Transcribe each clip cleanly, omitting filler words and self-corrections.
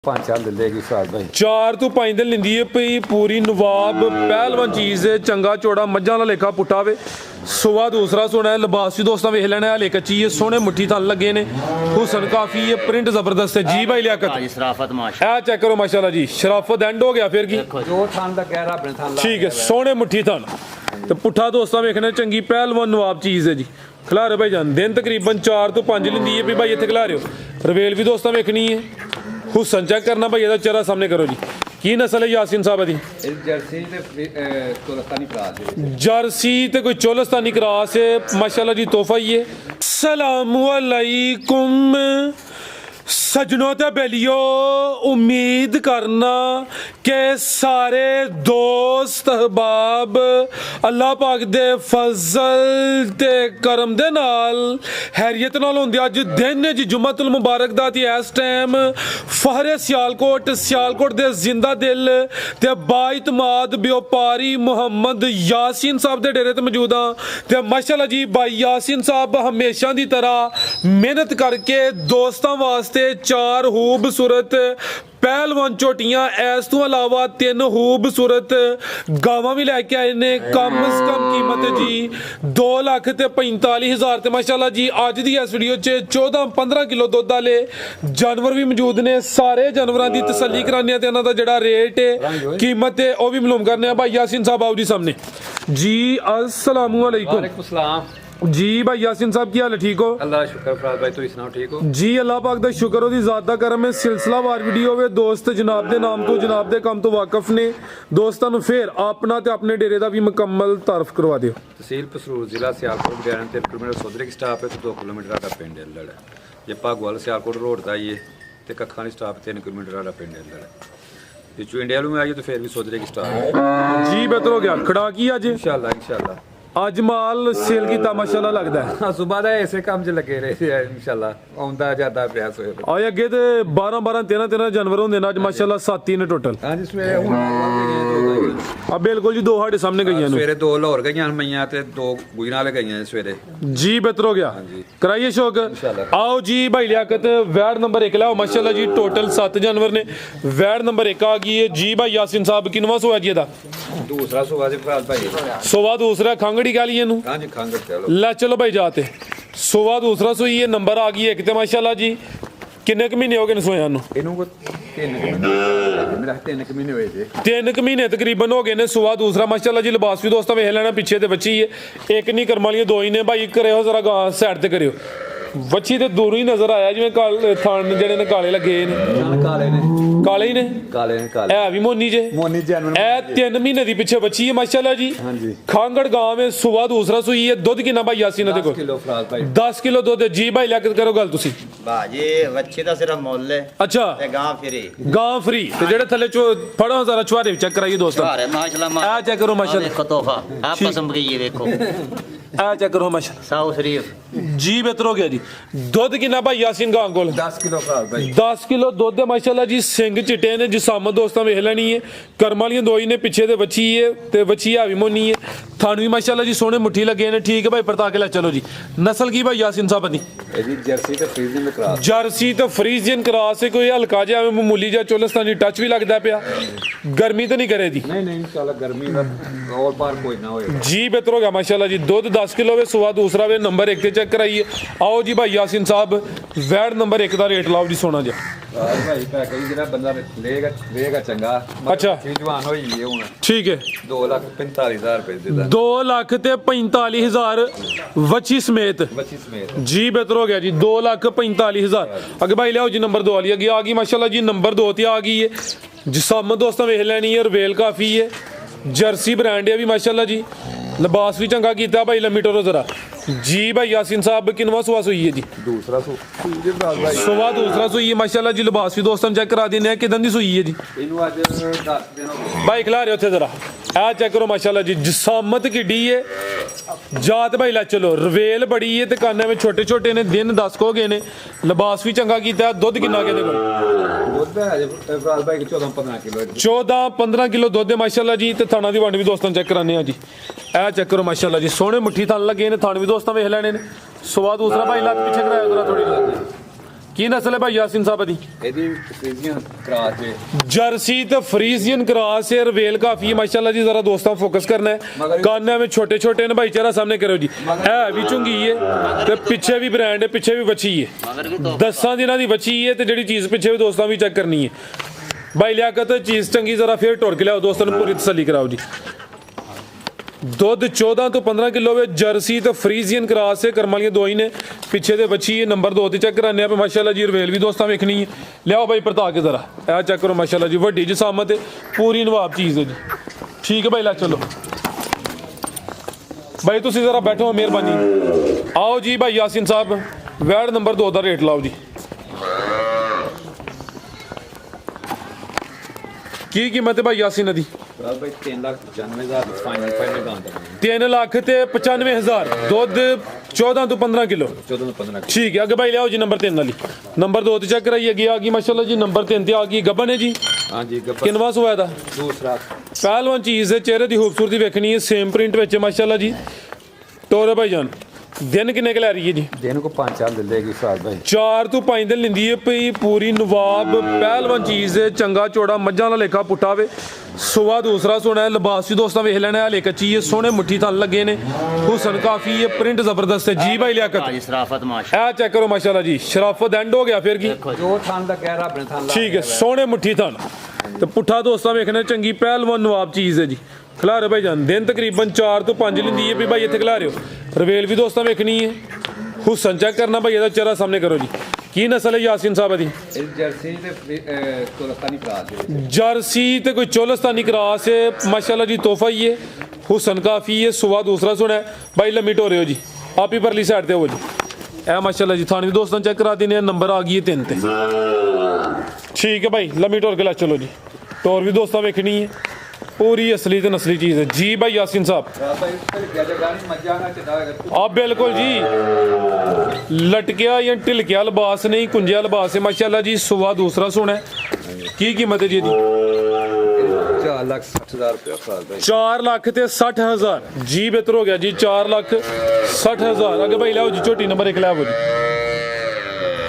5 ਸਾਲ ਦਿੰਦੇਗੀ ਸਾਲ ਭਾਈ 4 ਤੋਂ 5 ਦਿਨ ਲਿੰਦੀ ਹੈ ਪਈ ਪੂਰੀ ਨਵਾਬ ਪਹਿਲਵਾਨ ਚੀਜ਼ ਹੈ ਚੰਗਾ ਚੋੜਾ ਮੱਝਾਂ ਦਾ ਲੇਖਾ ਪੁੱਟਾ ਵੇ ਸੁਆ ਦੂਸਰਾ ਸੋਹਣਾ ਹੈ ਲਿਬਾਸ ਵੀ ਦੋਸਤਾਂ ਵੇਖ ਲੈਣਾ ਹਲੇ ਕੱਚੀ ਹੈ ਸੋਹਣੇ ਮੁੱਠੀ ਥਣ ਲੱਗੇ ਨੇ ਹੁਸਨ ਕਾਫੀ ਹੈ ਪ੍ਰਿੰਟ ਜ਼ਬਰਦਸਤ ਹੈ ਜੀ ਭਾਈ ਲਿਆਕਤ ਜੀ ਸ਼ਰਾਫਤ ਮਾਸ਼ਾ ਇਹ ਚੈੱਕ ਕਰੋ ਮਾਸ਼ਾਅੱਲਾ ਜੀ ਸ਼ਰਾਫਤ ਐਂਡ ਹੋ ਗਿਆ ਫਿਰ ਕੀ ਜੋ ਥਾਂ ਦਾ ਕਹਿ ਰੱਬ ਨੇ ਥਾਂ ਲਾ ਠੀਕ ਹੈ ਸੋਹਣੇ ਮੁੱਠੀ ਥਣ ਤੇ ਪੁੱਠਾ ਦੋਸਤਾਂ ਵੇਖਣਾ ਚੰਗੀ ਪਹਿਲਵਾਨ ਨਵਾਬ ਚੀਜ਼ ਹੈ ਜੀ ਖਿਲਾ ਰਹੇ ਭਾਈ ਜਾਨ ਦਿਨ ਤਕਰੀਬਨ 4 ਤੋਂ 5 ਲਿੰਦੀ ਹੈ ਵੀ ਭਾਈ ਇੱਥੇ ਖਿਲਾ ਰਹੇ ਹੋ ਰਵੇਲ ਵੀ ਦੋਸਤਾਂ ਵੇਖਣੀ ਹੈ ਹੁਸਨ ਚੈੱਕ ਕਰਨਾ ਭਾਈ ਇਹਦਾ ਚਿਹਰਾ ਸਾਹਮਣੇ ਕਰੋ ਜੀ ਕੀ ਨਸਲ ਹੈ ਯਾਸੀਨ ਸਾਹਿਬ ਦੀ ਇਹ ਜਰਸੀ ਤੇ ਤੁਲਸਤਾਨੀ ਕਰਾਸ ਦੇ ਜਰਸੀ ਤੇ ਕੋਈ ਚੋਲਸਤਾਨੀ ਕਰਾਸ है माशाल्लाह जी तोहफा ये सलामु अलैकुम सजनों ते बेलियो उम्मीद करना कि सारे दोस्त अहबाब अल्लाह पाक दे फजल ते करम दे नाल हैरियत नाल होंदे अज दिन जी जुम्मतुल मुबारक दा ते इस टाइम फहरे सियालकोट दे जिंदा दिल ते बाइतमाद व्यापारी मुहम्मद यासीन साहब दे डेरे ते मौजूद हां ते माशाल्लाह जी भाई यासीन साहब हमेशा दी तरह मेहनत करके दोस्तां वास्ते 4 खूबसूरत पहलवान झोटियां इस तो अलावा 3 खूबसूरत गावां भी लैके आए ने कम से कम कीमत जी 2,45,000 ते माशाल्लाह जी अज दी इस वीडियो च 14-15 किलो दुध वाले जानवर भी मौजूद ने सारे जानवरां दी तसल्ली कराने ते इन्हां दा जेहड़ा रेट है कीमत है वह भी मालूम करने भाई यासीन साहब आओ जी सामने जी अस्सलामु अलैकुम वालेकुम सलाम जी भाई यासीन साहब की हाल है ठीक हो अल्लाह शुक्र फराज भाई तुम सुनाओ ठीक हो जी अल्लाह पाक दा शुक्र ओदी ज़ात दा करम है सिलसिलावार वीडियो वे दोस्त जनाब दे नाम तो जनाब दे काम तो वाकफ ने दोस्तां नूं फिर अपना ते अपने डेरे दा भी मुकम्मल तारफ करवा दिओ तहसील पसरूर जिला सियालकोट बयान 3 किलोमीटर सोदरे की स्टाप है तो 2 किलोमीटर का पिंड है लड़ ये भागवाल सियालकोट रोड दा ये ते कखां दी स्टाप 3 किलोमीटर का पिंड है लड़ ये चुंडियालू में आइए तो फिर भी सोदरे की स्टाप है जी बेहतर हो गया खड़ा की अज इंशाल्लाह ਅੱਜ ਮਾਲ ਸੇਲ ਕੀਤਾ ਮਾਸ਼ਾਅੱਲਾ ਲੱਗਦਾ ਹੈ ਹਾਂ ਸਵੇਰ ਦਾ ਇਸੇ ਕੰਮ 'ਚ ਲੱਗੇ ਰਹੇ ਇਨਸ਼ਾਅੱਲਾ ਆਉਂਦਾ ਜਾਂਦਾ ਪਿਆ ਸੋਏ ਆਏ ਅੱਗੇ ਤੇ 12 13 ਜਾਨਵਰ ਹੁੰਦੇ ਨੇ ਅੱਜ ਮਾਸ਼ਾਅੱਲਾ 7 ਹੀ ਨੇ ਟੋਟਲ ਹਾਂਜੀ ਸਵੇਰੇ ਹੁਣ ਗਏ ਆ ਬਿਲਕੁਲ ਜੀ ਦੋ ਸਾਡੇ ਸਾਹਮਣੇ ਗਈਆਂ ਨੇ ਸਵੇਰੇ 2 ਲਾਹੌਰ ਗਈਆਂ ਮਈਆਂ ਤੇ 2 ਗੁਜਰਾਂ ਵਾਲੇ ਗਈਆਂ ਸਵੇਰੇ जी बेहतर हो गया कराइए शौक आओ जी भाई लियाकत वैड नंबर 1 लाओ माशाल्लाह जी टोटल 7 जानवर ने वैड नंबर 1 आ गई है जी भाई यासीन साहब किनवा सोया जी दा दूसरा सुबह से फराज भाई सोवा दूसरा खंगड़ी कह लिए हां जी खंगड़ चलो ले चलो भाई जाते सोवा दूसरा सोई ये नंबर आ गई एक ते माशाल्लाह जी किन्ने क महीने हो गए सोया नु ਇਹਨੂੰ ਕੋ 3 ਮਹੀਨੇ ਹੋਏ ਜੇ 3 ਕ ਮਹੀਨੇ ਤਕਰੀਬਨ ਹੋ ਗਏ ਨੇ ਸੁਆ ਦੂਸਰਾ ਮਾਸ਼ਾਅੱਲਾ ਜੀ ਲਿਬਾਸ ਵੀ ਦੋਸਤਾਂ ਵੇਖ ਲੈਣਾ ਪਿੱਛੇ ਤੇ ਬੱਚੀ ਹੈ ਇੱਕ ਨਹੀਂ ਕਰਮ ਵਾਲੀਆਂ ਦੋ ਹੀ ਨੇ ਭਾਈ ਕਰਿਓ ਜ਼ਰਾ ਗਾਂ ਸਾਈਡ ਤੇ ਕਰਿਓ ਬੱਚੀ ਤੇ ਦੂਰੋਂ ਹੀ ਨਜ਼ਰ ਆਇਆ ਜਿਵੇਂ ਥਣ ਜਿਹੜੇ ਨੇ ਕਾਲੇ ਲੱਗੇ ਨੇ ਕਾਲੇ ਹੀ ਨੇ ਕਾਲੇ ਇਹ ਵੀ ਮੋਨੀ ਜੇ ਮੋਨੀ ਜਨਮ ਇਹ 3 ਮਹੀਨੇ ਦੀ ਪਿੱਛੇ ਬੱਚੀ ਹੈ ਮਾਸ਼ਾਅੱਲਾ ਜੀ ਹਾਂਜੀ ਖਾਂਗੜ ਗਾਂव में ਸੁਆ ਦੂਸਰਾ ਸੂਈ ਹੈ ਦੁੱਧ ਕਿੰਨਾ ਭਾਈ ਯਾਸੀਨ ਦੇ ਕੋਲ 10 ਕਿਲੋ ਫਰਾਜ਼ ਭਾਈ 10 ਕਿਲੋ ਦੁੱਧ ਜੀ ਭਾਈ ਲਿਆਕਤ ਕਰੋ ਗੱਲ ਤੁਸੀਂ ਬਾਜੀ ਵੱਛੀ ਦਾ ਸਿਰਫ ਮੁੱਲ ਹੈ ਅੱਛਾ ਤੇ ਗਾਂ ਫਿਰੀ ਗਾਂ ਫਰੀ ਤੇ ਜਿਹੜੇ ਥੱਲੇ ਫੜੋ ਜ਼ਰਾ ਚੁਆਰੇ ਚੈੱਕ ਕਰਾਈਏ ਦੋਸਤੋ ਘਰ ਹੈ ਮਾਸ਼ਾਅੱਲਾ ਆ ਚੈੱਕ ਕਰੋ ਮਾਸ਼ਾਅੱਲਾ ਦੇਖੋ ਤੋਹਫਾ ਆਪ ਪਸੰਦ ਕੀਏ ਦੇਖੋ ਆ ਚੈੱਕ ਕਰੋ ਮਾਸ਼ਾਅੱਲਾ ਸਾਊ ਸ਼ਰੀਫ ਜੀ ਬਿਹਤਰ ਹੋ ਗਿਆ ਜੀ ਦੁੱਧ ਕਿੰਨਾ ਭਾਈ ਯਾਸੀਨ ਗਾਂ ਕੋਲ 10 ਕਿਲੋ ਫਰਾਜ਼ ਭਾਈ 10 ਕਿਲੋ ਦੁੱਧ ਹੈ ਮਾਸ਼ਾਅੱਲਾ ਜੀ ਸਿੰਘ ਚਿੱਟੇ ਨੇ ਜਿਸਾਮਤ ਦੋਸਤਾਂ ਵੇਖ ਲੈਣੀ ਹੈ ਕਰਮ ਵਾਲੀਆਂ ਦੋ ਹੀ ਨੇ ਪਿੱਛੇ ਤੇ ਵੱਛੀ ਹੈ ਤੇ ਵੱਛੀ ਹਾਵੀ ਮੋਨੀ ਹੈ ਥਾਣ ਵੀ ਮਾਸ਼ਾਅੱਲਾ ਜੀ ਸੋਹਣੇ ਮੁੱਠੀ ਲੱਗੇ ਨੇ ਠੀਕ ਹੈ ਭਾਈ ਪਰਤਾ ਕੇ ਲੈ ਚਲੋ ਜੀ ਨਸਲ ਕੀ ਭਾਈ ਯਾਸੀਨ ਸਾਹਿਬ ਦੀ ਇਹਦੀ ਜਰਸੀ ਤੇ ਫਰੀਜ਼ਿੰਗ ਕਰਾਸ ਜਰਸੀ ਤੇ ਫਰੀਜ਼ੀਅਨ ਕਰਾਸ ਹੈ ਕੋਈ ਹਲਕਾ ਜਿਹਾ ਐਵੇਂ ਮਾਮੂਲੀ ਜਿਹਾ ਚੋਲਸਤਾਨੀ ਟੱਚ ਵੀ ਲੱਗਦਾ ਪਿਆ ਗਰਮੀ ਤਾਂ ਨਹੀਂ ਕਰੇ ਦੀ ਨਹੀਂ ਇਨਸ਼ਾਅੱਲਾ ਗਰਮੀ ਦਾ ਔਰ ਪਾਰ ਕੋਈ ਨਾ ਹੋਏ जी बेहतर हो गया माशाल्लाह जी दुध 10 किलो वे सुबह दूसरा वे नंबर 1 ਤੇ ਚੈੱਕ ਕਰਾਈਏ आओ जी भाई यासीन साहब वैड नंबर 1 ਦਾ ਰੇਟ ਲਾਓ ਜੀ ਸੋਨਾ ਜੀ ਭਾਈ ਪੈਕੇਜ ਜਿਹੜਾ ਬੰਦਾ ਲੇਗਾ ਚੰਗਾ ਅੱਛਾ ਜਵਾਨ ਹੋਈ ਹੈ ਹੁਣ ਠੀਕ ਹੈ 2,45,000 ਰੁਪਏ ਦੇ ਦਾ 2 ਲੱਖ ਤੇ 45,000 ਵੱਛੀ ਸਮੇਤ ਬੱਚੀ ਸਮੇਤ ਜੀ ਬਿਹਤਰ ਹੋ ਗਿਆ ਜੀ 2,45,000 ਅੱਗੇ ਭਾਈ ਲਿਆਓ ਜੀ ਨੰਬਰ 2 ਵਾਲੀ ਅੱਗੇ ਆ ਗਈ ਮਾਸ਼ਾल्लाह ਜੀ ਨੰਬਰ 2 ਤੇ ਆ ਗਈ ਹੈ ਜਿਸਮ ਦੋਸਤਾਂ ਵੇਖ ਲੈਣੀ ਹੈ ਰਵੇਲ ਕਾਫੀ ਹੈ ਜਰਸੀ ਬ੍ਰਾਂਡ ਹੈ ਵੀ ਮਾਸ਼ਾਅੱਲਾ ਜੀ ਲਿਬਾਸ ਵੀ ਚੰਗਾ ਕੀਤਾ ਭਾਈ ਲੰਮੀ ਟੋਰੋ ਜ਼ਰਾ जी भाई यासीन साहब किनवा सुहा सुई है जी दूसरा सुहा दूसरा सुई है माशाल्लाह जी लिबास भी दोस्तों चेक करा देने किदन दी सुई है जी ਇਹਨੂੰ ਅੱਜ 10 ਦਿਨ ਹੋ ਗਏ भाई खिला रहे हो जरा आ चेक करो माशाल्लाह जी जिसामत किड्डी है जात भाई ला चलो रवेल बड़ी है ते काने में छोटे छोटे ने दिन 10 हो गए ने लिबास भी चंगा कीता दुध किन्ना के देखो ਦੁੱਧ ਹੈ ਅਜੇ ਫਰਾਜ਼ ਭਾਈ 14-15 ਕਿਲੋ 14-15 किलो दुध है माशाल्लाह जी ते थाना दी वंड भी दोस्तों चेक कराने आ जी ए चेक करो माशाल्लाह जी सोहने मुट्ठी थन लगे ने थान भी दोस्तों वेख लेने ने सुबह दूसरा भाई लत पीछे कराया जरा थोड़ी ਕੀ ਨਸਲ ਹੈ ਭਾਈ ਯਾਸੀਨ ਸਾਹਿਬ ਦੀ? ਇਹਦੀ ਫਰੀਜ਼ੀਅਨ ਕਰਾਸ ਜੇ ਜਰਸੀ ਤੇ ਫਰੀਜ਼ੀਅਨ ਕਰਾਸ ਹੈ। ਰਵੇਲ ਕਾਫੀ ਹੈ ਮਾਸ਼ਾਅੱਲਾ ਜੀ। ਜ਼ਰਾ ਦੋਸਤਾਂ ਫੋਕਸ ਕਰਨਾ ਹੈ। ਕਾਨੇ ਵਿੱਚ ਛੋਟੇ ਛੋਟੇ ਨੇ ਭਾਈ, ਚਿਹਰਾ ਸਾਹਮਣੇ ਕਰੋ ਜੀ। ਹੈ ਵੀ ਚੁੰਗੀ ਹੈ ਤੇ ਪਿੱਛੇ ਵੀ ਬ੍ਰਾਂਡ ਹੈ, ਪਿੱਛੇ ਵੀ ਵੱਛੀ ਹੈ। मगर भी तो 10 ਦਿਨਾਂ ਦੀ ਵੱਛੀ ਹੈ ਤੇ ਜਿਹੜੀ ਚੀਜ਼ ਪਿੱਛੇ ਵੀ ਦੋਸਤਾਂ ਵੀ ਚੈੱਕ ਕਰਨੀ ਹੈ। ਭਾਈ ਲਿਆਕਤ ਚੀਜ਼ ਚੰਗੀ ਜ਼ਰਾ ਫਿਰ ਟੁਰ ਕੇ ਲਿਆਓ ਦੋਸਤਾਂ ਨੂੰ ਪੂਰੀ ਤਸੱਲੀ ਕਰਾਓ ਜੀ। ਦੁੱਧ 14 ਤੋਂ 15 ਕਿਲੋ ਵਿੱਚ ਜਰਸੀ ਤੇ ਫਰੀਜ਼ੀਅਨ ਕਰਾਸ ਹੈ। ਕਰਮ ਵਾਲੀਆਂ ਦੋ ਹੀ ਨੇ, ਪਿੱਛੇ ਦੇ ਵੱਛੀ ਹੈ। ਨੰਬਰ 2 ਤੇ ਚੈੱਕ ਕਰਾਨੇ ਆ ਪੇ ਮਾਸ਼ਾਅੱਲਾ ਜੀ। ਰਵੇਲ ਵੀ ਦੋਸਤਾਂ ਵੇਖਣੀ ਹੈ। ਲਿਆਓ ਭਾਈ ਪਰਤਾ ਕੇ ਜ਼ਰਾ ਇਹ ਚੈੱਕ ਕਰੋ ਮਾਸ਼ਾਅੱਲਾ ਜੀ। ਵੱਡੀ ਜਸਾਮਤ ਹੈ, ਪੂਰੀ ਨਵਾਬ ਚੀਜ਼ ਹੈ ਜੀ। ਠੀਕ ਹੈ ਭਾਈ, ਲੈ ਚਲੋ ਭਾਈ ਤੁਸੀਂ ਜ਼ਰਾ ਬੈਠੋ, ਮਿਹਰਬਾਨੀ। ਆਓ ਜੀ ਭਾਈ ਯਾਸੀਨ ਸਾਹਿਬ, ਵੈੜ ਨੰਬਰ 2 ਦਾ ਰੇਟ ਲਾਓ ਜੀ। ਕੀ ਕੀਮਤ ਹੈ ਭਾਈ ਯਾਸੀਨ ਦੀ? ਰਾਜ ਭਾਈ 3,95,000 ਫਾਈਨਲ ਗਾਂ ਦਾ 3 ਲੱਖ ਤੇ 95,000। ਦੁੱਧ 14 ਤੋਂ 15 ਕਿਲੋ। 14 ਤੋਂ 15 ਠੀਕ ਹੈ, ਅੱਗੇ ਭਾਈ ਲਿਆਓ ਜੀ ਨੰਬਰ 3 ਵਾਲੀ। ਨੰਬਰ 2 ਤੇ ਚੈੱਕ ਕਰਾਈਏ, ਅੱਗੇ ਆ ਗਈ ਮਾਸ਼ਾਅੱਲਾ ਜੀ। ਨੰਬਰ 3 ਤੇ ਆ ਗਈ ਗੱਬਨ ਹੈ ਜੀ। ਹਾਂਜੀ ਗੱਪਰ ਕਿੰਨਵਾ ਸੋਇਆ ਦਾ? ਦੂਸਰਾ ਪਹਿਲਵਾਨ ਚੀਜ਼ ਹੈ, ਚਿਹਰੇ ਦੀ ਖੂਬਸੂਰਤੀ ਵੇਖਣੀ ਹੈ। ਸੇਮ ਪ੍ਰਿੰਟ ਵਿੱਚ ਮਾਸ਼ਾਅੱਲਾ ਜੀ। ਟੋਰੇ ਭਾਈ ਜਾਨ ਦਿਨ ਕਿੰਨੇ ਕੁ ਲੈ ਰਹੀ ਹੈ ਜੀ? ਦਿਨ ਕੋ 5 ਦੇ ਲੈਗੀ ਸਾਲ ਭਾਈ। 4 ਤੋਂ 5 ਦਿਨ ਲੈਂਦੀ ਹੈ ਪਈ। ਪੂਰੀ ਨਵਾਬ ਪਹਿਲਵਾਨ ਚੀਜ਼ ਹੈ। ਚੰਗਾ ਚੋੜਾ ਮੱਝਾਂ ਦਾ ਲੇਖਾ ਪੁੱਟਾ ਵੇ। ਸੁਆ ਦੂਸਰਾ ਸੋਹਣਾ ਹੈ। ਲਿਬਾਸ ਵੀ ਦੋਸਤਾਂ ਵੇਖ ਲੈਣਾ। ਹਲੇ ਕੱਚੀ ਹੈ, ਸੋਹਣੇ ਮੁੱਠੀ ਥਣ ਲੱਗੇ ਨੇ। ਹੁਸਨ ਕਾਫੀ ਹੈ, ਪ੍ਰਿੰਟ ਜ਼ਬਰਦਸਤ ਹੈ ਜੀ ਭਾਈ ਲਿਆਕਤ। भाई शराफत माशा ਇਹ ਚੈੱਕ ਕਰੋ ਮਾਸ਼ਾਅੱਲਾ ਜੀ। ਸ਼ਰਾਫਤ ਐਂਡ ਹੋ ਗਿਆ ਫਿਰ ਕੀ। देखो जी। ਜੋ ਥਾਂ ਦਾ ਕਹਿ ਰੱਬ ਨੇ ਥਾਂ ਲਾ ਠੀਕ ਹੈ, ਸੋਹਣੇ ਮੁੱਠੀ ਥਣ ਤੇ ਪੁੱਠਾ ਦੋਸਤਾਂ ਵੇਖਣਾ। ਚੰਗੀ ਪਹਿਲਵਾਨ ਨਵਾਬ ਚੀਜ਼ ਹੈ ਜੀ। ਖਿਲਾ ਰਹੇ ਭਾਈ ਜਾਨ। ਦਿਨ ਤਕਰੀਬਨ 4 ਤੋਂ 5 ਲੈਂਦੀ ਹੈ ਵੀ ਭਾਈ ਇੱਥੇ ਖਿਲਾ ਰਹੇ ਹੋ। ਰਵੇਲ ਵੀ ਦੋਸਤਾਂ ਵੇਖਣੀ ਹੈ। ਹੁਸਨ ਚੈੱਕ ਕਰਨਾ ਭਾਈ, ਇਹਦਾ ਚਿਹਰਾ ਸਾਹਮਣੇ ਕਰੋ ਜੀ। ਕੀ ਨਸਲ ਹੈ ਯਾਸੀਨ ਸਾਹਿਬ ਦੀ? ਇਹ ਜਰਸੀ ਤੇ ਕੋਲਸਤਾਨੀ ਕਰਾਸ ਦੇ ਜਰਸੀ ਤੇ ਕੋਈ ਚੋਲਸਤਾਨੀ ਕਰਾਸ ਹੈ ਮਾਸ਼ਾਅੱਲਾ ਜੀ। ਤੋਹਫਾ ਹੀ ਹੈ, ਹੁਸਨ ਕਾਫੀ ਹੈ। ਸੁਆ ਦੂਸਰਾ ਸੁਣਾ ਹੈ ਭਾਈ। ਲੰਮੀ ਟੋਰੇ ਹੋ ਜੀ, ਆਪ ਹੀ ਪਰਲੀ ਸਾਈਡ ਤੇ ਹੋ ਜੀ। ਇਹ ਮਾਸ਼ਾਅੱਲਾ ਜੀ ਥਾਣੀ ਦੋਸਤਾਂ ਚੈੱਕ ਕਰਾ ਦਿੰਦੇ ਆ। ਨੰਬਰ ਆ ਗਈ ਹੈ 3 ਤੇ। ਠੀਕ ਹੈ ਭਾਈ, ਲੰਮੀ ਟੋਰ ਕੇ ਲੈ ਚਲੋ ਜੀ। ਟੋਰ ਵੀ ਦੋਸਤਾਂ ਵੇਖਣੀ ਹੈ। ਪੂਰੀ ਅਸਲੀ ਤੇ ਨਸਲੀ ਚੀਜ਼ ਹੈ ਜੀ ਭਾਈ ਯਾਸੀਨ ਸਾਹਿਬ। ਭਾਈ ਤੇ ਜਗ੍ਹਾ ਨਹੀਂ ਮੱਝਾਂ ਨਾਲ ਚਦਾ ਆ ਬਿਲਕੁਲ ਜੀ। ਲਟਕਿਆ ਜਾਂ ਢਿਲਕਿਆ ਲਿਬਾਸ ਨਹੀਂ, ਕੁੰਜਿਆ ਲਿਬਾਸ ਹੈ ਮਾਸ਼ਾਅੱਲਾ ਜੀ। ਸੁਆ ਦੂਸਰਾ ਸੋਹਣਾ ਹੈ। ਕੀ ਕੀਮਤ ਹੈ ਜੀ ਇਹਦੀ? 4,60,000 ਰੁਪਏ ਸਾਲ ਭਾਈ। 4 ਲੱਖ ਤੇ 60,000 ਜੀ। ਬਿਹਤਰ ਹੋ ਗਿਆ ਜੀ। 4,60,000। ਅੱਗੇ ਭਾਈ ਲਿਆਓ ਜੀ ਝੋਟੀ ਨੰਬਰ 1 ਲਿਆਓ ਜੀ।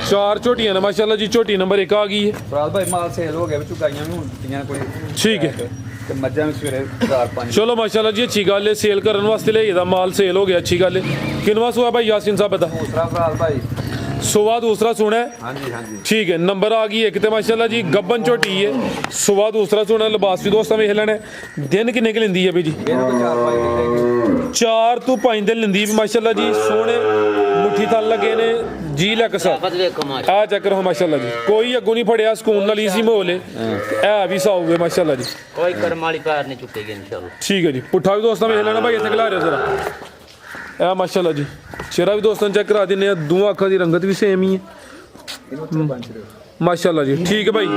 4 ਝੋਟੀਆਂ ਨੇ ਮਾਸ਼ਾਅੱਲਾ ਜੀ। ਝੋਟੀ ਨੰਬਰ 1 ਆ ਗਈ ਹੈ। ਰਾਜ ਭਾਈ ਮਾਲ ਸੇਲ ਹੋ ਗਿਆ, ਵਿੱਚ ਗਾਈਆਂ ਵੀ ਹੁੰਦੀਆਂ ਕੋਈ। ਠੀਕ ਹੈ, ਤੇ ਮੱਝਾਂ ਵੀ ਸਵੇਰੇ 4-5। ਚਲੋ ਮਾਸ਼ਾਅੱਲਾ ਜੀ ਅੱਛੀ ਗੱਲ ਹੈ। ਸੇਲ ਕਰਨ ਵਾਸਤੇ ਲਿਆਈ ਦਾ ਮਾਲ ਸੇਲ ਹੋ ਗਿਆ, ਅੱਛੀ ਗੱਲ ਹੈ। ਕਿੰਨਵਾ ਸੂਆ ਭਾਈ ਯਾਸੀਨ ਸਾਹਿਬ ਦਾ? ਦੂਸਰਾ ਭਰਾ ਭਾਈ। ਸੁਆ ਦੂਸਰਾ ਸੋਹਣਾ ਹੈ। ਹਾਂਜੀ ਹਾਂਜੀ ਠੀਕ ਹੈ, ਨੰਬਰ ਆ ਗਈ 1 ਤੇ ਮਾਸ਼ਾਅੱਲਾ ਜੀ। ਗੱਬਨ ਝੋਟੀ ਹੈ। ਸੁਆ ਦੂਸਰਾ ਸੋਹਣਾ। ਲਿਬਾਸ ਵੀ ਦੋਸਤਾਂ ਵੇਖ ਲੈਣਾ। ਦਿਨ ਕਿੰਨੇ ਕੁ ਲੈਂਦੀ ਹੈ ਬਈ ਜੀ? ਇਹਨੂੰ ਕੋਈ 4-5 ਦੀ ਲੈਗੀ। 4 ਤੋਂ 5 ਦਿਨ ਲੈਂਦੀ ਵੀ ਮਾਸ਼ਾਅੱਲਾ ਜੀ। ਸੋਹਣੇ ਮੁੱਠੀ ਥਲ ਲੱਗੇ ਨੇ ਜੀ। ਲੈ ਕਸਾ शराफत देखो माशा ਆ ਚੱਕਰ ਹੋ ਮਾਸ਼ਾਅੱਲਾ ਜੀ। ਕੋਈ ਅੱਗੋਂ ਨਹੀਂ ਫੜਿਆ, ਸਕੂਨ ਨਾਲ ਈਜ਼ੀ ਮਾਹੌਲ ਹੈ। ਇਹ ਵੀ ਸਾਊਗੇ ਮਾਸ਼ਾਅੱਲਾ ਜੀ। कोई कर्म वाली पैर नहीं चुकेगी इंशाल्लाह। ਠੀਕ ਹੈ ਜੀ। ਪੁੱਠਾ ਵੀ ਦੋਸਤਾਂ ਵੇਖ ਲੈਣਾ ਭਾਈ। ਇੱਥੇ ਖਿਲਾ ਰਿਹਾ ਜ਼ਰਾ। ਇਹ ਮਾਸ਼ਾਅੱਲਾ ਜੀ। ਚਿਹਰਾ ਵੀ ਦੋਸਤਾਂ ਚੈੱਕ ਕਰਾ ਦਿੰਦੇ ਆ। ਦੋਵਾਂ ਅੱਖਾਂ ਦੀ ਰੰਗਤ ਵੀ ਸੇਮ ਹੀ ਹੈ ਮਾਸ਼ਾਅੱਲਾ ਜੀ। ਠੀਕ ਹੈ ਭਾਈ।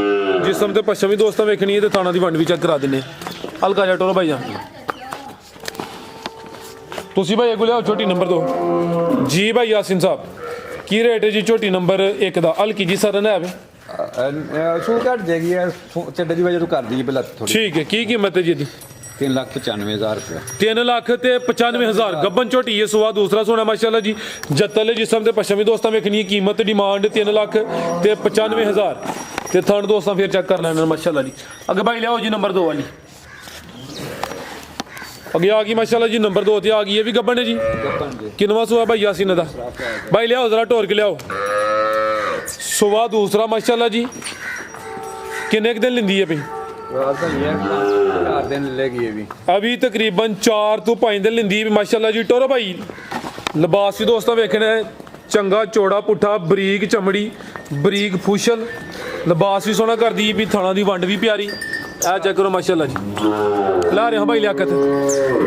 ਜਿਸਮ ਤੇ ਪੱਛਮ ਵੀ ਦੋਸਤਾਂ ਵੇਖਣੀ ਹੈ ਤੇ ਥਾਣਾ ਦੀ ਵੰਡ ਵੀ ਚੈੱਕ ਕਰਾ ਦਿੰਦੇ ਆ। ਹਲਕਾ ਜਿਹਾ ਟੋਰ ਭਾਈ ਜਾਨ। ਤੁਸੀਂ ਭਾਈ ਅੱਗੋਂ ਲਿਆਓ ਝੋਟੀ ਨੰਬਰ 2 ਜੀ ਭਾਈ ਯਾਸੀਨ ਸਾਹਿਬ। ਕੀ ਰੇਟ ਹੈ ਜੀ ਝੋਟੀ ਨੰਬਰ 1 ਦਾ? ਹਲਕੀ ਜੀ ਸਰਨ ਹੈ ਵੇ। ਸੂ ਘਟ ਜਾਏਗੀ ਯਾਰ। ਚੱਡੇ ਦੀ ਵਜ੍ਹਾ ਤੋਂ ਕਰ ਦਈਏ ਪਹਿਲਾਂ ਥੋੜੀ। ਠੀਕ ਹੈ, ਕੀ ਕੀਮਤ ਹੈ ਜੀ ਇਹਦੀ? 3,95,000 ਰੁਪਏ। 3 ਲੱਖ ਤੇ 95,000। ਗੱਬਨ ਝੋਟੀ ਹੈ। ਸੁਆ ਦੂਸਰਾ ਸੋਹਣਾ ਮਾਸ਼ਾਅੱਲਾ ਜੀ। ਜੱਤਲ ਜਿਸਮ ਤੇ ਪੱਛਮ ਵੀ ਦੋਸਤਾਂ ਵੇਖਣੀ ਹੈ। ਕੀਮਤ ਡਿਮਾਂਡ 3 ਲੱਖ ਤੇ 95,000 ਤੇ ਥਣ ਦੋਸਤਾਂ ਫਿਰ ਚੈੱਕ ਕਰ ਲੈਣਾ ਮਾਸ਼ਾਅੱਲਾ ਜੀ। ਅੱਗੇ ਭਾਈ ਲਿਆਓ ਜੀ ਨੰਬਰ 2 ਵਾਲੀ। ਅੱਗੇ ਆ ਗਈ ਮਾਸ਼ਾਅੱਲਾ ਜੀ। ਨੰਬਰ 2 ਤੇ ਆ ਗਈ। ਇਹ ਵੀ ਗੱਬਨ ਹੈ ਜੀ। ਕਿੰਨਵਾ ਸੂਆ ਭਾਈ ਯਾਸੀਨ ਦਾ? ਭਾਈ ਲਿਆਓ ਜ਼ਰਾ ਟੋਰ ਕੇ ਲਿਆਓ। ਸੁਆ ਦੂਸਰਾ ਮਾਸ਼ਾਅੱਲਾ ਜੀ। ਕਿੰਨੇ ਕੁ ਦਿਨ ਲੈਂਦੀ ਹੈ ਭਾਈ? ਰਾਜ ਭਾਈ ਇਹ 4 ਦਿਨ ਲੈਗੀ ਇਹ ਵੀ। ਅਭੀ ਤਕਰੀਬਨ 4 ਤੋਂ 5 ਦਿਨ ਲੈਂਦੀ ਹੈ ਮਾਸ਼ਾਅੱਲਾ ਜੀ। ਟੋਰੋ ਭਾਈ ਲਿਬਾਸ ਵੀ ਦੋਸਤਾਂ ਵੇਖਣਾ ਹੈ। ਚੰਗਾ ਚੌੜਾ ਪੁੱਠਾ, ਬਰੀਕ ਚਮੜੀ, ਬਰੀਕ ਫੁਸ਼ਲ। ਲਿਬਾਸ ਵੀ ਸੋਹਣਾ ਕਰਦੀ ਵੀ। ਥਾਣਾ ਦੀ ਵੰਡ ਵੀ ਪਿਆਰੀ। ਇਹ ਚੈੱਕ ਕਰੋ ਮਾਸ਼ਾਅੱਲਾ ਜੀ। ਲਾ ਰਹੇ ਹਾਂ ਭਾਈ ਲਿਆਕਤ।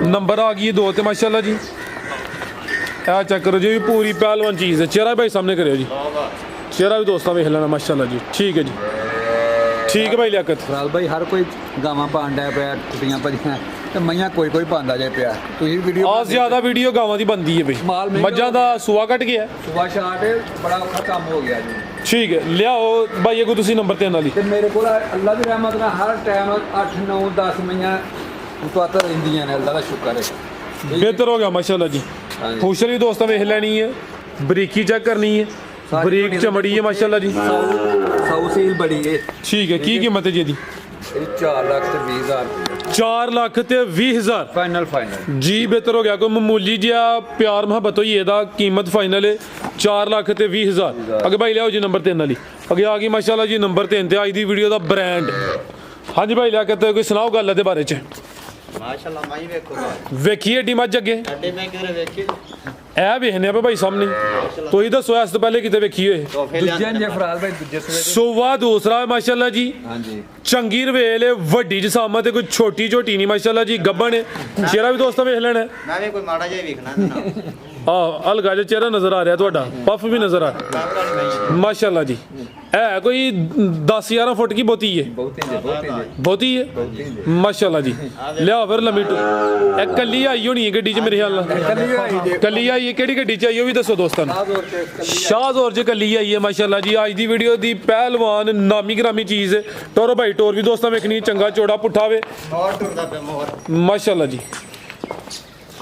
ਨੰਬਰ ਆ ਗਈ 2 ਤੇ ਮਾਸ਼ਾਅੱਲਾ ਜੀ। ਇਹ ਚੈੱਕ ਕਰੋ ਜੀ। ਵੀ ਪੂਰੀ ਪਹਿਲਵਾਨ ਚੀਜ਼ ਹੈ। ਚਿਹਰਾ ਭਾਈ ਸਾਹਮਣੇ ਕਰਿਓ ਜੀ। ਚਿਹਰਾ ਵੀ ਦੋਸਤਾਂ ਵੇਖ ਲੈਣਾ ਮਾਸ਼ਾਅੱਲਾ ਜੀ। ਠੀਕ ਹੈ ਜੀ। ਠੀਕ ਹੈ ਭਾਈ ਲਿਆਕਤ। ਰਾਜ ਭਾਈ ਹਰ ਕੋਈ ਗਾਵਾਂ ਪਾਉਂਦਾ ਪਿਆ, ਕੁੱਟੀਆਂ ਭਜੀਆਂ ਤੇ ਮਈਆਂ ਕੋਈ ਪਾਉਂਦਾ ਜੇ ਪਿਆ। ਤੁਸੀਂ ਵੀਡੀਓ ਆ ਜ਼ਿਆਦਾ ਵੀਡੀਓ ਗਾਵਾਂ ਦੀ ਬੰਦੀ ਹੈ ਬਈ। ਮਾਲ ਮਹਿੰਗਾ ਮੱਝਾਂ ਦਾ ਸੂਆ ਕੱਟ ਗਿਆ। ਸੁਬਾ ਸ਼ਾਟ ਬੜਾ ਔਖਾ ਕੰਮ ਹੋ ਗਿਆ ਜੀ। ਠੀਕ ਹੈ, ਲਿਆਓ ਭਾਈ ਅੱਗੋਂ ਤੁਸੀਂ ਨੰਬਰ 3 ਵਾਲੀ। ਤੇ ਮੇਰੇ ਕੋਲ ਅੱਲਾ ਦੀ ਰਹਿਮਤ ਨਾਲ ਹਰ ਟਾਈਮ 8 9 10 ਮਈਆਂ ਮੁਤਵਾਤਰ ਰਹਿੰਦੀਆਂ ਨੇ। ਅੱਲਾ ਦਾ ਸ਼ੁਕਰ ਹੈ। ਬਿਹਤਰ ਹੋ ਗਿਆ ਮਾਸ਼ਾਅੱਲਾ ਜੀ। ਹਾਂਜੀ। ਫੁਸ਼ਲ ਵੀ ਦੋਸਤਾਂ ਵੇਖ ਲੈਣੀ ਹੈ। ਬਰੀਕੀ ਚੈੱਕ ਕਰਨੀ ਹੈ। ਬਰੀਕ ਚਮੜੀ ਹੈ ਮਾਸ਼ਾਅੱਲਾ ਜੀ। ਸਾਊ ਸੀਲ ਬੜੀ ਏ। ਠੀਕ ਹੈ, ਕੀ ਕੀਮਤ ਹੈ ਜੀ ਇਹਦੀ? ਇਹ 4,20,000 4 ਲੱਖ ਤੇ 20,000 ਫਾਈਨਲ ਜੀ। ਬਿਹਤਰ ਹੋ ਗਿਆ, ਕੋਈ ਮਾਮੂਲੀ ਜਿਹਾ ਪਿਆਰ ਮੁਹੱਬਤ ਹੋਈ, ਇਹਦਾ ਕੀਮਤ ਫਾਈਨਲ ਹੈ 4 ਲੱਖ ਤੇ 20,000। ਅੱਗੇ ਭਾਈ ਲਿਆਓ ਜੀ ਨੰਬਰ 3 ਵਾਲੀ। ਅੱਗੇ ਆ ਗਈ ਮਾਸ਼ਾਅੱਲਾ ਜੀ ਨੰਬਰ 3 ਤੇ ਅੱਜ ਦੀ ਵੀਡੀਓ ਦਾ ਬ੍ਰਾਂਡ। ਹਾਂਜੀ ਭਾਈ ਲਿਆ ਕੇ ਕੋਈ ਸੁਣਾਓ ਗੱਲ ਇਹਦੇ ਬਾਰੇ ਚ। ਮਾਸ਼ਾਅੱਲਾ ਮਾਈ ਵੇਖੋ ਵੇਖੀਏ ਡੀ ਮੱਝ ਅੱਗੇ ਸਾਡੇ ਮੈਂ ਕਿਹੜੇ ਵੇਖੀ ਇਹ ਵੇਖਨੇ ਆ ਭਾਈ ਸਾਹਮਣੇ। ਤੁਸੀਂ ਦੱਸੋ ਇਸ ਤੋਂ ਪਹਿਲੇ ਕਿਤੇ ਵੇਖੀ ਹੋਏ? ਦੂਜੇ ਨੇ ਫਰਾਜ਼ ਭਾਈ ਦੂਜੇ ਸਵੇਰੇ ਸੋਵਾ ਦੂਸਰਾ ਮਾਸ਼ਾਅੱਲਾ ਜੀ। ਹਾਂਜੀ ਚੰਗੀ ਰਵੇਲ ਹੈ, ਵੱਡੀ ਜਸਾਮਤ ਹੈ, ਕੋਈ ਛੋਟੀ ਝੋਟੀ ਨਹੀਂ ਮਾਸ਼ਾਅੱਲਾ ਜੀ। ਗੱਬਣ ਹੈ, ਚਿਹਰਾ ਵੀ ਦੋਸਤਾਂ ਵੇਖ ਲੈਣਾ। ਮੈਂ ਵੀ ਕੋਈ ਮਾੜਾ ਜਿਹਾ ਵੇਖਣਾ ਨਾ ਹਲਕਾ ਜਿਹਾ ਚਿਹਰਾ ਨਜ਼ਰ ਆ ਰਿਹਾ ਤੁਹਾਡਾ, ਪੱਫ ਵੀ ਨਜ਼ਰ ਆ ਰਿਹਾ ਮਾਸ਼ਾਅੱਲਾ ਜੀ। ਹੈ ਕੋਈ 10-11 ਫੁੱਟ ਕੀ ਬਹੁਤੀ ਹੈ? ਬਹੁਤੀ ਹੈ ਮਾਸ਼ਾਅੱਲਾ ਜੀ। ਲਿਆ ਫਿਰ ਲੰਮੀ ਇਹ ਕੱਲੀ ਆਈ ਹੋਣੀ ਹੈ ਗੱਡੀ 'ਚ ਮੇਰੇ ਖਿਆਲ ਨਾਲ। ਕੱਲੀ ਆਈ ਹੈ, ਕਿਹੜੀ ਗੱਡੀ 'ਚ ਆਈ ਉਹ ਵੀ ਦੱਸੋ ਦੋਸਤਾਂ ਨੂੰ। ਸ਼ਾਹਜ਼ੋਰ 'ਚ ਕੱਲੀ ਆਈ ਹੈ ਮਾਸ਼ਾਅੱਲਾ ਜੀ। ਅੱਜ ਦੀ ਵੀਡੀਓ ਦੀ ਪਹਿਲਵਾਨ ਨਾਮੀ ਗ੍ਰਾਮੀ ਚੀਜ਼ ਹੈ। ਟੋਰੋ ਭਾਈ ਟੋਰ ਵੀ ਦੋਸਤਾਂ ਵੇਖਣੀ, ਚੰਗਾ ਚੋੜਾ ਪੁੱਠਾ ਵੇ ਮਾਸ਼ਾਅੱਲਾ ਜੀ।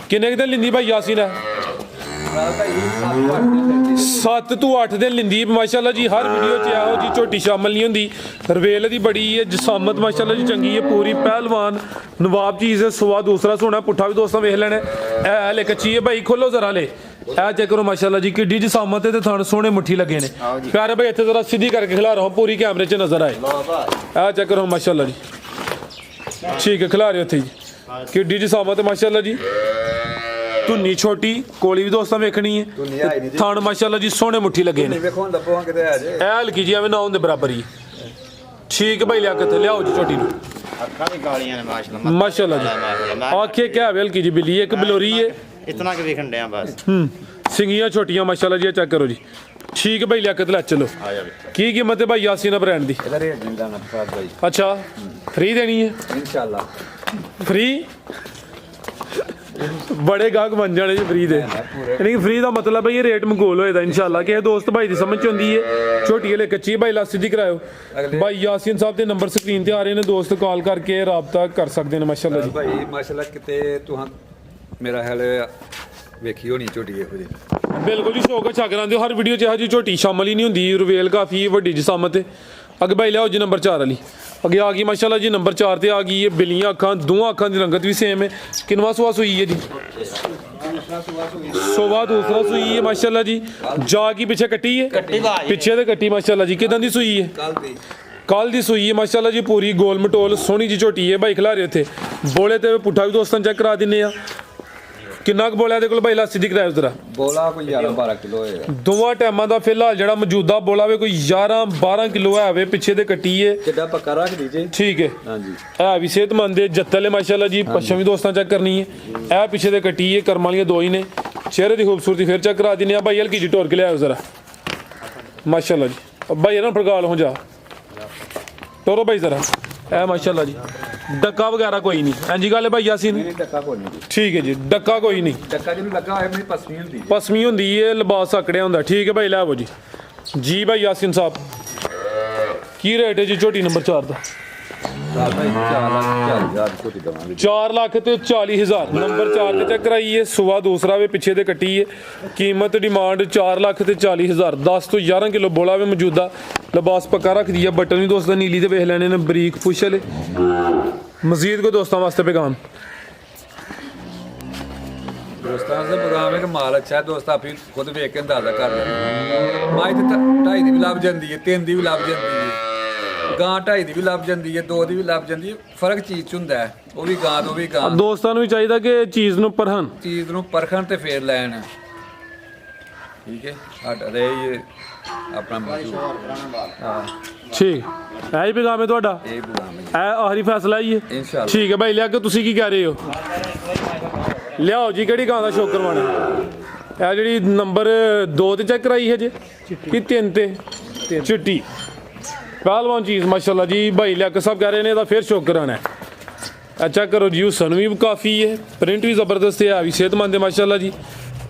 ਕਿੰਨੇ ਕੁ ਦਿਨ ਲਿੰਦੀ ਭਾਈ ਯਾਸੀਨ ਹੈ? 7 ਤੋਂ 8 ਦਿਨ ਲਿੰਦੀ ਮਾਸ਼ਾਅੱਲਾ ਜੀ। ਹਰ ਵੀਡੀਓ 'ਚ ਇਹੋ ਜੀ ਝੋਟੀ ਸ਼ਾਮਲ ਨਹੀਂ ਹੁੰਦੀ। ਰਵੇਲ ਦੀ ਬੜੀ ਹੈ, ਜਸਾਮਤ ਮਾਸ਼ਾਅੱਲਾ ਜੀ ਚੰਗੀ ਹੈ, ਪੂਰੀ ਪਹਿਲਵਾਨ ਨਵਾਬ ਚੀਜ਼ ਹੈ। ਸਵਾ ਦੂਸਰਾ ਸੋਨਾ ਪੁੱਠਾ ਵੀ ਦੋਸਤਾਂ ਵੇਖ ਲੈਣਾ। ਇਹ ਲੈ ਕੱਚੀ ਹੈ ਭਾਈ, ਖੋਲੋ ਜ਼ਰਾ ਲੈ। ਇਹ ਚੈੱਕ ਕਰੋ ਮਾਸ਼ਾਅੱਲਾ ਜੀ, ਕਿੱਡੀ ਜਸਾਮਤ ਹੈ ਤੇ ਥਣ ਸੋਹਣੇ ਮੁੱਠੀ ਲੱਗੇ ਨੇ। ਪਿਆਰੇ ਭਾਈ ਇੱਥੇ ਜ਼ਰਾ ਸਿੱਧੀ ਕਰਕੇ ਖਿਲਾ ਰਹਾ ਪੂਰੀ ਕੈਮਰੇ 'ਚ ਨਜ਼ਰ ਆਏ। ਇਹ ਚੈੱਕ ਕਰੋ ਮਾਸ਼ਾਅੱਲਾ ਜੀ। ਠੀਕ ਹੈ, ਖਿਲਾ ਰਹੇ ਉੱਥੇ ਜੀ, ਕਿੱਡੀ ਜਸਾਮਤ ਹੈ ਮਾਸ਼ਾਅੱਲਾ ਜੀ। ਧੁੰਨੀ ਛੋਟੀ, ਕੋਲੀ ਵੀ ਦੋਸਤਾਂ ਵੇਖਣੀ ਹੈ। ਥਣ ਮਾਸ਼ਾਅੱਲਾ ਜੀ ਸੋਹਣੇ ਮੁੱਠੀ ਲੱਗੇ ਨੇ। ਵੇਖੋ ਲੱਭੋ ਕਿਤੇ ਆ ਜੇ ਇਹ ਹਲਕੀ ਜੀ ਐਵੇਂ ਨਾ ਹੁੰਦੇ ਬਰਾਬਰ ਹੀ। ਠੀਕ ਹੈ ਭਾਈ, ਲਿਆ ਕੇ ਲਿਆਓ ਜੀ ਛੋਟੀ ਨੂੰ। ਅੱਖਾਂ ਵੀ ਕਾਲੀਆਂ ਨੇ ਮਾਸ਼ਾਅੱਲਾ ਮਾਸ਼ਾਅੱਲਾ ਜੀ। ਆਖੇ ਕਿਆ ਹਲਕੀ ਜੀ ਬਿੱਲੀ, ਇੱਕ ਬਲੋਰੀ ਹੈ। ਇਤਨਾ ਕਿ ਵੇਖਣ ਡਿਆ ਬਸ। ਸਿੰਗੀਆਂ ਛੋਟੀਆਂ ਮਾਸ਼ਾਅੱਲਾ ਜੀ। ਚੈੱਕ ਕਰੋ ਜੀ। ਠੀਕ ਹੈ ਭਾਈ, ਲਿਆ ਕੇ ਲੈ ਚਲੋ। ਕੀ ਕੀਮਤ ਹੈ ਭਾਈ ਯਾਸੀਨਾ ਬ੍ਰਾਂਡ ਦੀ? ਇਹਦਾ ਰੇਟ ਨਹੀਂ ਦਾਣਾ ਫਰਾਜ਼ ਭਾਈ। ਅੱਛਾ, ਫ੍ਰੀ ਦੇਣੀ ਹੈ ਇਨਸ਼ਾਅੱਲਾ। ਫ੍ਰੀ? ਬੜੇ ਗਾਹਕ ਬਣ ਜਾਣੇ ਜੀ ਫ੍ਰੀ ਦੇ। ਯਾਨੀ ਕਿ ਫ੍ਰੀ ਦਾ ਮਤਲਬ ਹੈ ਇਹ ਰੇਟ ਮਕਬੂਲ ਹੋਏਦਾ ਇਨਸ਼ਾਅੱਲਾ। ਕਿਸੇ ਦੋਸਤ ਭਾਈ ਦੀ ਸਮਝ ਚ ਹੁੰਦੀ ਹੈ। ਛੋਟੀ ਵਾਲੇ ਕੱਚੀ ਭਾਈ ਲਾ ਸਿੱਧੀ ਕਰਾਇਓ। ਭਾਈ ਯਾਸੀਨ ਸਾਹਿਬ ਦੇ ਨੰਬਰ ਸਕਰੀਨ ਤੇ ਆ ਰਹੇ ਨੇ, ਦੋਸਤ ਕਾਲ ਕਰਕੇ ਰਾਬਤਾ ਕਰ ਸਕਦੇ ਨੇ ਮਾਸ਼ਾਅੱਲਾ ਜੀ। ਭਾਈ ਮਾਸ਼ਾਅੱਲਾ ਕਿਤੇ ਤੁਹਾਂ ਮੇਰਾ ਹਾਲ ਵੇਖੀ ਹੋਣੀ ਝੋਟੀ ਇਹੋ ਜੀ। ਬਿਲਕੁਲ ਜੀ, ਸ਼ੌਕ ਅੱਛਾ ਕਰਾਂਦੇ ਹੋ। ਹਰ ਵੀਡੀਓ 'ਚ ਇਹੋ ਜਿਹੀ ਝੋਟੀ ਸ਼ਾਮਲ ਹੀ ਨਹੀਂ ਹੁੰਦੀ। ਰਵੇਲ ਕਾਫੀ ਵੱਡੀ ਜਸਾਮਤ ਹੈ। ਅੱਗੇ ਭਾਈ ਲਿਆਓ ਜੀ ਨੰਬਰ 4 ਵਾਲੀ। ਅੱਗੇ ਆ ਗਈ ਮਾਸ਼ਾਅੱਲਾ ਜੀ ਨੰਬਰ 4 ਤੇ ਆ ਗਈ ਹੈ ਬਿੱਲੀਆਂ ਅੱਖਾਂ, ਦੋਵਾਂ ਅੱਖਾਂ ਦੀ ਰੰਗਤ ਵੀ ਸੇਮ ਹੈ। ਕਿੰਨਵਾਂ ਸੂਆ ਸੂਈ ਹੈ ਜੀ? ਸੋਵਾ ਦੂਸਰਾ ਸੂਈ ਹੈ ਮਾਸ਼ਾਅੱਲਾ ਜੀ। ਜਾ ਕੀ ਪਿੱਛੇ ਕੱਟੀ ਹੈ? ਪਿੱਛੇ ਤੇ ਕੱਟੀ ਮਾਸ਼ਾਅੱਲਾ ਜੀ। ਕਿਦਾਂ ਦੀ ਸੂਈ ਹੈ? ਕੱਲ ਦੀ ਸੂਈ ਹੈ ਮਾਸ਼ਾਅੱਲਾ ਜੀ। ਪੂਰੀ ਗੋਲ ਮਟੋਲ ਸੋਹਣੀ ਜੀ ਝੋਟੀ ਹੈ ਭਾਈ। ਖਿਲਾਰੇ ਉੱਥੇ ਬੋਲੇ ਤੇ ਪੁੱਠਾ ਵੀ ਦੋਸਤਾਂ ਚੈੱਕ ਕਰਾ ਦਿੰਨੇ ਆ। ਕਿੰਨਾ ਕੁ ਬੋਲਿਆ ਦੇ ਕੋਲ ਭਾਈ ਲਾ ਸਿੱਧੀ ਕਰਾਇਓ ਜ਼ਰਾ। ਬੋਲਾ ਕੋਈ 11-12 ਕਿਲੋ ਹੋਏਗਾ ਦੋਵਾਂ ਟਾਈਮਾਂ ਦਾ। ਫਿਲਹਾਲ ਜਿਹੜਾ ਮੌਜੂਦਾ ਬੋਲਾ ਵੇ ਕੋਈ 11-12 ਕਿਲੋ ਹੈ ਵੇ। ਪਿੱਛੇ ਤੇ ਕੱਟੀ ਹੈ, ਕਿੱਡਾ ਪੱਕਾ ਰੱਖ ਦੀਜੇ। ਠੀਕ ਹੈ। ਹਾਂਜੀ, ਇਹ ਵੀ ਸਿਹਤਮੰਦ ਹੈ, ਜੱਤਲ ਹੈ ਮਾਸ਼ਾਅੱਲਾ ਜੀ। ਪੱਛਮ ਵੀ ਦੋਸਤਾਂ ਚੈੱਕ ਕਰਨੀ ਹੈ। ਇਹ ਪਿੱਛੇ ਤੇ ਕੱਟੀ ਹੈ, ਕਰਮਾਂ ਵਾਲੀਆਂ ਦੋ ਹੀ ਨੇ। ਚਿਹਰੇ ਦੀ ਖੂਬਸੂਰਤੀ ਫਿਰ ਚੈੱਕ ਕਰਾ ਦਿੰਨੇ ਆ ਭਾਈ। ਹਲਕੀ ਜੀ ਟੋਰ ਕੇ ਲਿਆਓ ਜ਼ਰਾ ਮਾਸ਼ਾਅੱਲਾ ਜੀ। ਭਾਈ ਇਹਨਾਂ ਫੜਗਾਲ ਹੋ ਜਾ ਟੋਰੋ ਭਾਈ ਜ਼ਰਾ। ਇਹ ਮਾਸ਼ਾਅੱਲਾ ਜੀ ਡੱਕਾ ਵਗੈਰਾ ਕੋਈ ਨਹੀਂ। ਹਾਂਜੀ ਗੱਲ ਹੈ ਭਾਈ ਯਾਸੀਨ? ਨਹੀਂ ਡੱਕਾ ਕੋਈ ਨਹੀਂ। ਠੀਕ ਹੈ ਜੀ, ਡੱਕਾ ਕੋਈ ਨਹੀਂ। ਡੱਕਾ ਜਿਹਨੂੰ ਲੱਗਾ ਹੋਇਆ ਮੇਰੀ ਪਸਮੀ ਹੁੰਦੀ। ਪਸਮੀ ਹੁੰਦੀ ਹੈ, ਲਿਬਾਸ ਆਕੜਿਆ ਹੁੰਦਾ। ਠੀਕ ਹੈ ਭਾਈ, ਲੈ ਆਵੋ ਜੀ। ਜੀ ਭਾਈ ਯਾਸੀਨ ਸਾਹਿਬ, ਕੀ ਰੇਟ ਹੈ ਜੀ ਝੋਟੀ ਨੰਬਰ 4 ਦਾ? 4,40,000 ਝੋਟੀ ਦਵਾਂਗੇ। 4 ਲੱਖ ਤੇ 40,000 ਨੰਬਰ 4 ਤੇ ਚੈੱਕ ਕਰਾਈ ਹੈ। ਸੁਆ ਦੂਸਰਾ ਵੇ, ਪਿੱਛੇ ਤੇ ਕੱਟੀ ਹੈ। ਕੀਮਤ ਡਿਮਾਂਡ 4 ਲੱਖ ਤੇ 40,000। 10 ਤੋਂ 11 ਕਿਲੋ ਬੋਲਾ ਵੇ ਮੌਜੂਦਾ। ਲਿਬਾਸ ਪੱਕਾ ਰੱਖਦੀ ਹੈ। ਬਟਨ ਵੀ ਦੋਸਤਾਂ ਨੀਲੀ ਤੇ ਵੇਖ ਲੈਣੇ ਨੇ, ਬਰੀਕ ਪੁੱਛਲੇ। ਮਜ਼ੀਦ ਕੋ ਦੋਸਤਾਂ ਵਾਸਤੇ ਪੈਗਾਮ? ਦੋਸਤਾਂ ਦੇ ਪ੍ਰੋਗਰਾਮ ਹੈ ਕਿ ਮਾਲ ਅੱਛਾ ਹੈ। ਦੋਸਤ ਆਪੀ ਖੁਦ ਵੇਖ ਕੇ ਅੰਦਾਜ਼ਾ ਕਰ ਲੈਣ। ਮਾਈ ਤੇ 2.5 ਦੀ ਵੀ ਲੱਭ ਜਾਂਦੀ ਹੈ, 3 ਦੀ ਵੀ ਲੱਭ ਜਾਂਦੀ ਹੈ। ਗਾਂ 2.5 ਦੀ ਵੀ ਲੱਭ ਜਾਂਦੀ ਹੈ, 2 ਦੀ ਵੀ ਲੱਭ ਜਾਂਦੀ ਹੈ। ਫਰਕ ਚੀਜ਼ 'ਚ ਹੁੰਦਾ ਹੈ। ਉਹ ਵੀ ਗਾਂ ਤੋਂ ਵੀ ਗਾਂ। ਦੋਸਤਾਂ ਨੂੰ ਵੀ ਚਾਹੀਦਾ ਕਿ ਚੀਜ਼ ਨੂੰ ਪਰਖਣ, ਚੀਜ਼ ਨੂੰ ਪਰਖਣ ਤੇ ਫੇਰ ਲੈਣ। ਠੀਕ ਹੈ, ਸਾਡਾ ਤੇ ਇਹ ਆਪਣਾ ਮੌਜੂਦ। ਹਾਂ ਠੀਕ ਹੈ। ਇਹ ਪੈਗਾਮ ਹੈ ਤੁਹਾਡਾ? ਇਹ ਪ੍ਰੋਗਰਾਮ ਹੈ ਇਹ ਆਖਰੀ ਫੈਸਲਾ ਹੀ ਹੈ ਇਨਸ਼ਾਅੱਲਾ। ਠੀਕ ਹੈ ਭਾਈ, ਲਿਆ ਕੇ ਤੁਸੀਂ ਕੀ ਕਹਿ ਰਹੇ ਹੋ? ਲਿਆਓ ਜੀ, ਕਿਹੜੀ ਗਾਂ ਦਾ ਸ਼ੌਕ ਕਰਵਾਉਣਾ? ਇਹ ਜਿਹੜੀ ਨੰਬਰ 2 ਤੇ ਚੈੱਕ ਕਰਾਈ ਹੈ ਜੀ ਕਿ 3 ਤੇ? ਚਿੱਟੀ ਪਹਿਲਵਾਨ ਚੀਜ਼ ਮਾਸ਼ਾਅੱਲਾ ਜੀ। ਭਾਈ ਲਿਆ ਕੇ ਸਭ ਕਹਿ ਰਹੇ ਨੇ ਇਹਦਾ ਫਿਰ ਸ਼ੌਕ ਕਰਾਉਣਾ ਹੈ। ਚੈੱਕ ਕਰੋ ਜੀ, ਹੁਸਨ ਵੀ ਕਾਫੀ ਹੈ, ਪ੍ਰਿੰਟ ਵੀ ਜ਼ਬਰਦਸਤ ਹੈ, ਵੀ ਸਿਹਤਮੰਦ ਹੈ ਮਾਸ਼ਾਅੱਲਾ ਜੀ।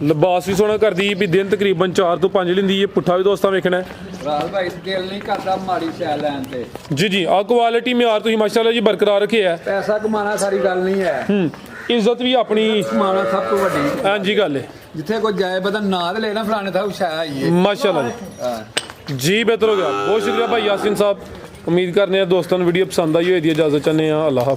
ਲਿਬਾਸ ਵੀ ਸੋਹਣਾ ਕਰਦੀ ਵੀ। ਦਿਨ ਤਕਰੀਬਨ 4 ਤੋਂ 5 ਲੈਂਦੀ ਹੈ। ਪੁੱਠਾ ਵੀ ਦੋਸਤਾਂ ਵੇਖਣਾ ਹੈ। ਰਾਲ ਭਾਈ ਦਿਲ ਨਹੀਂ ਕਰਦਾ ਮਾੜੀ ਸ਼ੈ ਲੈਣ ਤੇ। ਜੀ ਜੀ, ਆਹ ਕੁਆਲਿਟੀ ਮਿਆਰ ਤੁਸੀਂ ਮਾਸ਼ਾਅੱਲਾ ਜੀ ਬਰਕਰਾਰ ਰੱਖਿਆ ਹੈ। ਪੈਸਾ ਕਮਾਉਣਾ ਸਾਰੀ ਗੱਲ ਨਹੀਂ ਹੈ। ਇੱਜ਼ਤ ਵੀ ਆਪਣੀ ਕਮਾਉਣਾ ਸਭ ਤੋਂ ਵੱਡੀ। ਹਾਂਜੀ ਗੱਲ ਹੈ। जिथे कोई जाए पता ना तो लेना फलाने था शाह ये ਮਾਸ਼ਾਅੱਲਾ ਜੀ ਜੀ ਬਿਹਤਰ ਹੋ ਗਿਆ ਬਹੁਤ ਸ਼ੁਕਰੀਆ ਭਾਈ ਯਾਸੀਨ ਸਾਹਿਬ ਉਮੀਦ ਕਰਨੇ ਆ ਦੋਸਤਾਂ ਨੂੰ ਵੀਡੀਓ ਪਸੰਦ ਆਈ ਹੋਏਗੀ ਇਜਾਜ਼ਤ ਚਾਹੁੰਦੇ ਆ ਅੱਲਾਹ ਹਾਫਿਜ਼